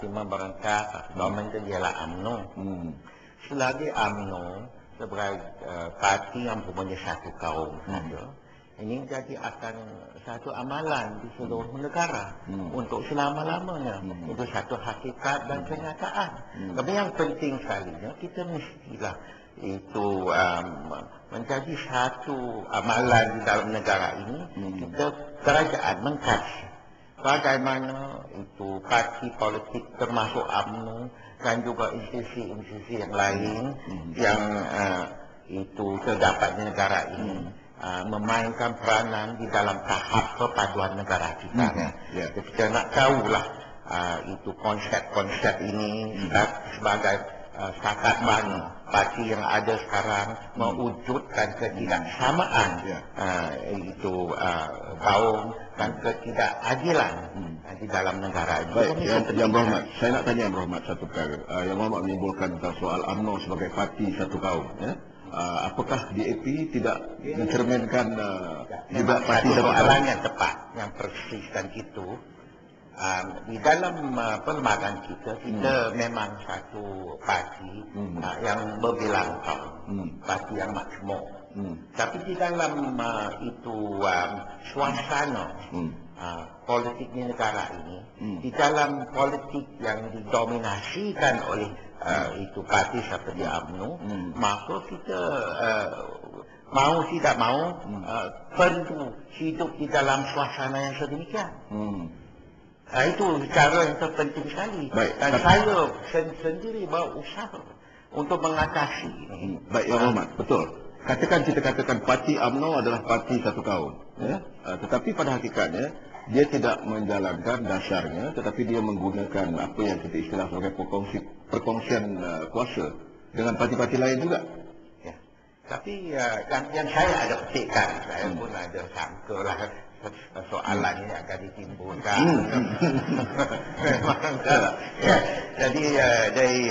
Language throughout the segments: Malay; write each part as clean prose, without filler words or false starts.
Cuma barangkali government itu ialah UMNO. Selagi UMNO sebagai parti yang mempunyai satu kaum saja, ini jadi akan satu amalan di seluruh negara untuk selama-lamanya. Itu satu hakikat dan kenyataan. Tapi yang penting sekalinya kita mestilah itu menjadi satu amalan di dalam negara ini. Kita kerajaan mengkaji bagaimana itu parti politik termasuk UMNO dan juga institusi-institusi yang lain yang itu terdapat di negara ini memainkan peranan di dalam tahap perpaduan negara kita. Kita nak tahulah itu konsep-konsep ini sebagai setakat mana parti yang ada sekarang mewujudkan ketidaksamaan itu kaum dan ketidakadilan di dalam negara. Baik, Yang Berhormat, saya nak tanya Yang Berhormat satu perkara. Yang Berhormat menimbulkan tentang soal UMNO sebagai parti satu kaum. Apakah DAP tidak mencerminkan juga parti satu kaum? Yang tepat, yang persis dan itu di dalam perlembagaan kita memang satu parti yang berbilang kaum, parti yang makmur. Tapi di dalam itu suasana politik di negara ini, di dalam politik yang didominasikan oleh itu parti seperti UMNO, maka kita mau tidak mau perlu hidup di dalam suasana yang sedemikian. Itu cara yang terpenting sekali. Dan saya sendiri berusaha untuk mengatasi ini. Baik, Yang Berhormat, betul. Kita katakan parti UMNO adalah parti satu kaum. Tetapi pada hakikatnya, dia tidak menjalankan dasarnya, tetapi dia menggunakan apa yang kita istilah sebagai perkongsian kuasa dengan parti-parti lain juga. Tapi yang saya ada petikkan, saya pun ada sangka lah soalan ini akan ditimbulkan. Jadi dari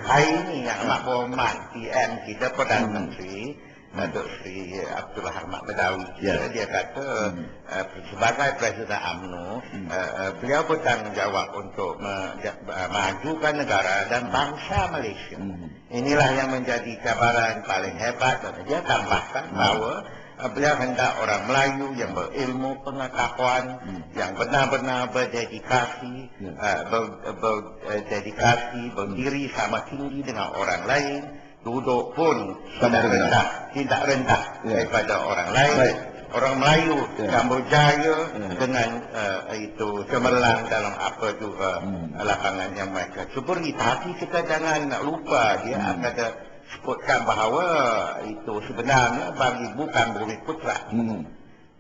hari ini yang Amat Berhormat PM kita Perdana Menteri Datuk Seri Abdullah Ahmad Badawi, dia kata sebagai Presiden UMNO, beliau bertanggungjawab untuk memajukan negara dan bangsa Malaysia. Inilah yang menjadi cabaran paling hebat. Dan dia tambahkan bahawa beliau hendak orang Melayu yang berilmu pengetahuan, yang benar-benar berdedikasi, berdiri sama tinggi dengan orang lain, duduk pun tidak rendah daripada orang lain. Orang Melayu yang berjaya dengan itu cemerlang dalam apa juga lapangan yang mereka cuburi. Tapi kita jangan lupa dia akan sebutkan bahawa itu sebenarnya bagi bukan Bumiputra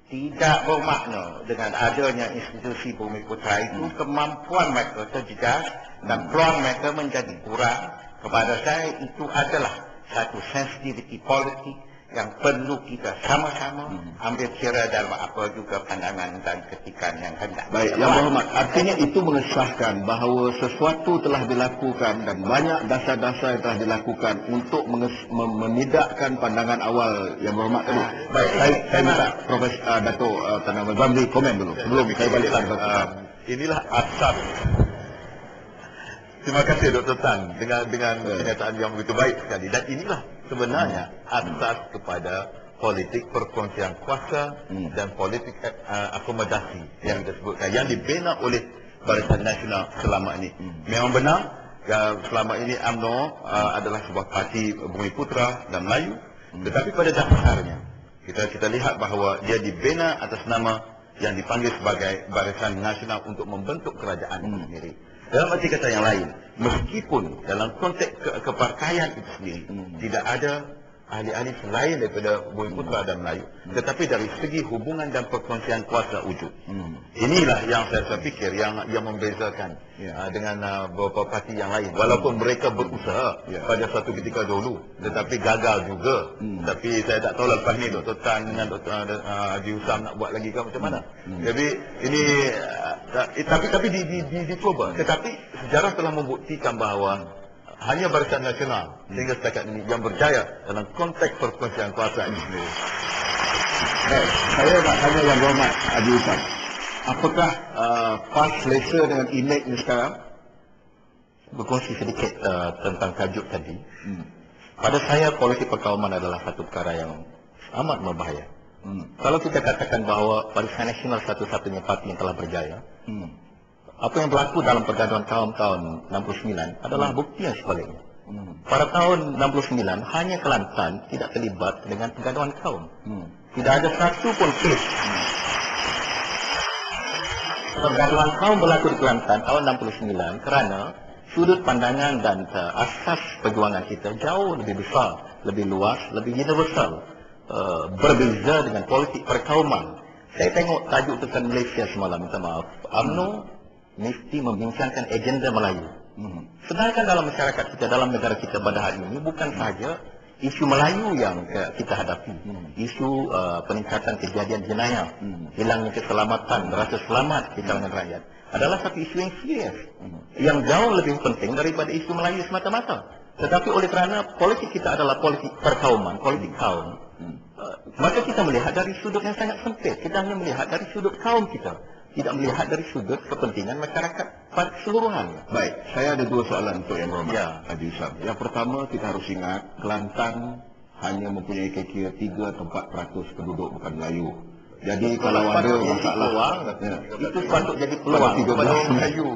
tidak bermakna dengan adanya institusi Bumiputra itu kemampuan mereka terjejas dan peluang mereka menjadi kurang. Kepada saya itu adalah satu sensitivity politik yang perlu kita sama-sama ambil kira dalam apa juga pandangan dan ketikan yang hendak. Baik, Yang Berhormat, artinya itu mengesahkan bahawa sesuatu telah dilakukan dan banyak dasar-dasar yang telah dilakukan untuk menidakkan pandangan awal Yang Berhormat tadi. Baik, saya minta Profesor Dato' Tan Ahmad Ramli komen dulu sebelum saya balik lagi. Inilah asas. Terima kasih Dr. Tan dengan kenyataan yang begitu baik sekali. Dan inilah sebenarnya asas kepada politik perkongsian kuasa dan politik akomodasi yang disebutkan, yang dibina oleh Barisan Nasional selama ini. Memang benar, selama ini UMNO adalah sebuah parti Bumiputra dan Melayu, tetapi pada dasarnya kita lihat bahawa dia dibina atas nama yang dipanggil sebagai Barisan Nasional untuk membentuk kerajaan itu sendiri. Dalam arti kata yang lain, meskipun dalam konteks kepartaian itu sendiri tidak ada ahli-ahli selain daripada Bumiputra dan Melayu, tetapi dari segi hubungan dan perkongsian kuasa wujud. Inilah yang saya fikir yang membezakan dengan beberapa parti yang lain. Walaupun mereka berusaha pada satu ketika dulu, tetapi gagal juga. Tapi saya tak tahu lepas ni Dr. Tan dengan Dr. Haji Usam nak buat lagi ke macam mana. Jadi ini tapi dicuba. Tetapi sejarah telah membuktikan bahawa hanya Barisan Nasional sehingga setakat ini yang berjaya dalam konteks perkongsian kuasa ini sendiri. Baik, saya nak tanya Yang Berhormat Haji Usam. Apakah PAS selesa dengan imejnya sekarang? Berkongsi sedikit tentang tajuk tadi. Pada saya, politik perkauman adalah satu perkara yang amat berbahaya. Kalau kita katakan bahawa Barisan Nasional satu-satunya parti yang telah berjaya, apa yang berlaku dalam pergaduhan kaum tahun 69 adalah bukti yang sebaliknya. Pada tahun 69, hanya Kelantan tidak terlibat dengan pergaduhan kaum. Tidak ada satu pun kes pergaduhan kaum berlaku di Kelantan tahun 69 kerana sudut pandangan dan asas perjuangan kita jauh lebih besar, lebih luas, lebih universal, berbeza dengan politik perkauman. Saya tengok tajuk Tekan Malaysia semalam, minta maaf, UMNO mesti membincangkan agenda Melayu. Sedangkan dalam masyarakat kita, dalam negara kita pada hari ini, bukan sahaja isu Melayu yang kita hadapi, isu peningkatan kejadian jenayah, hilangnya keselamatan, rasa selamat di kalangan rakyat, adalah satu isu yang serius, yang jauh lebih penting daripada isu Melayu semata-mata. Tetapi oleh kerana politik kita adalah politik perkauman, politik kaum, maka kita melihat dari sudut yang sangat sempit. Kita hanya melihat dari sudut kaum kita, tidak melihat dari sudut kepentingan masyarakat pada keseluruhan. Baik, saya ada dua soalan untuk Yang Berhormat Ya. Haji Usam. Yang pertama, kita harus ingat Kelantan hanya mempunyai kira-kira 3 atau 4% penduduk bukan Melayu. Jadi kalau ada masalah, Itu patut jadi peluang kepada orang Melayu.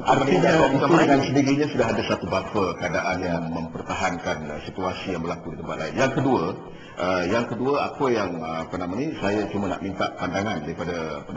Artinya itu dengan sendirinya sudah ada satu buffer keadaan yang mempertahankan situasi yang berlaku di tempat lain. Yang kedua, apa yang saya cuma nak minta pandangan daripada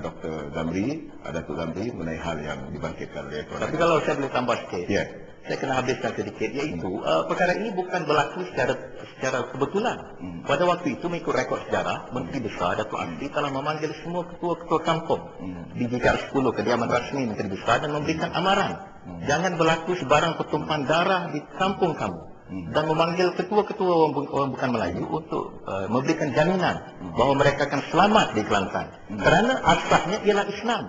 Dr. Zamri, Datuk Zamri mengenai hal yang dibangkitkan oleh Tapi kalau saya boleh tambah sikit, Ya. saya kena habiskan sedikit, iaitu perkara ini bukan berlaku secara kebetulan. Pada waktu itu, mengikut rekod sejarah, Menteri Besar Datuk Asri telah memanggil semua ketua-ketua kampung di GKR 10 kediaman rasmi Menteri Besar dan memberikan amaran, jangan berlaku sebarang pertumpahan darah di kampung kamu, dan memanggil ketua-ketua orang bukan Melayu untuk memberikan jaminan bahawa mereka akan selamat di Kelantan. Kerana asasnya ialah Islam.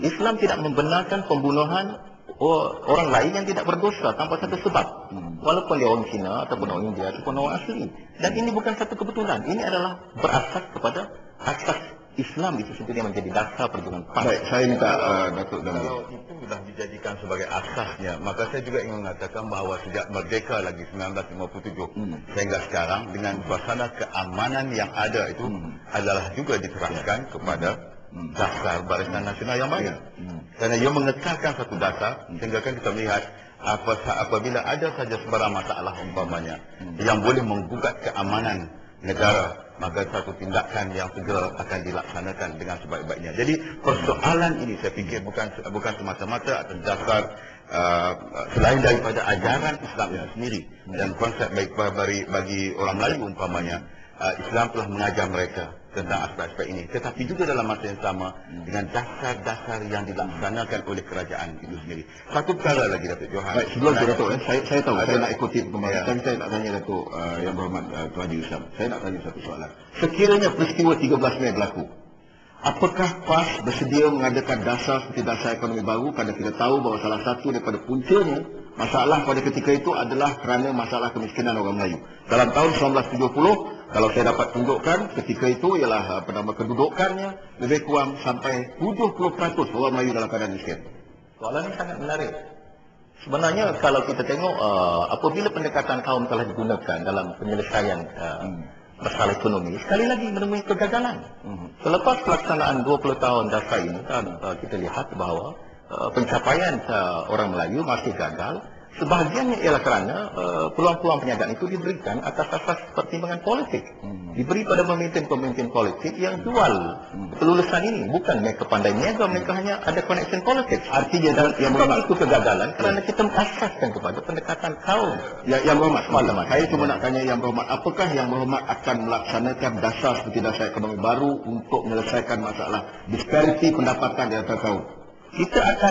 Islam tidak membenarkan pembunuhan orang lain yang tidak berdosa tanpa satu sebab, walaupun dia orang Cina ataupun orang India ataupun orang asli. Dan ini bukan satu kebetulan, ini adalah berasas kepada asas Islam itu sendiri yang menjadi dasar perjuangan PAS. Baik, saya minta Datuk Zamri. Kalau itu sudah dijadikan sebagai asasnya, maka saya juga ingin mengatakan bahawa sejak merdeka lagi 1957 sehingga sekarang, dengan suasana keamanan yang ada itu adalah juga diterapkan kepada dasar Barisan Nasional yang baik. Kerana ia mengekalkan satu dasar sehingga kan kita melihat apabila ada saja sebarang masalah umpamanya yang boleh menggugat keamanan negara, maka satu tindakan yang segera akan dilaksanakan dengan sebaik-baiknya. Jadi persoalan ini saya fikir bukan semata-mata atas dasar selain daripada ajaran Islam itu sendiri dan konsep baik bagi orang Melayu umpamanya, Islam telah mengajar mereka tentang aspek-aspek ini, tetapi juga dalam masa yang sama dengan dasar-dasar yang dilaksanakan oleh kerajaan itu sendiri. Satu perkara lagi, Datuk Johan. Baik, sebelum itu Datuk, saya tahu saya nak ikuti perkembangan. Tapi saya nak tanya Datuk Yang Berhormat Tuan Haji Usam. Saya nak tanya satu soalan. Sekiranya peristiwa 13 Mei berlaku, apakah PAS bersedia mengadakan dasar seperti dasar ekonomi baru? Kerana kita tahu bahawa salah satu daripada puncanya masalah pada ketika itu adalah kerana masalah kemiskinan orang Melayu. Dalam tahun 1970, kalau saya dapat tunjukkan, ketika itu ialah kedudukannya lebih kurang sampai 70% orang Melayu dalam keadaan miskin. Soalan ini sangat menarik. Sebenarnya kalau kita tengok, apabila pendekatan kaum telah digunakan dalam penyelesaian masalah ekonomi, sekali lagi menemui kegagalan. Selepas pelaksanaan 20 tahun dasar ini, kita lihat bahawa pencapaian orang Melayu masih gagal. Sebahagiannya ialah kerana peluang-peluang perniagaan itu diberikan atas asas pertimbangan politik. Diberi pada pemimpin-pemimpin politik yang jual kelulusan ini. Bukan mereka pandai niaga, mereka hanya ada connection politik. Artinya yang itu kegagalan kerana kita mengasaskan kepada pendekatan kaum. Yang Berhormat, saya cuma nak tanya Yang Berhormat, apakah Yang Berhormat akan melaksanakan dasar seperti dasar ekonomi baru untuk menyelesaikan masalah disparity pendapatan di antara kaum? Kita akan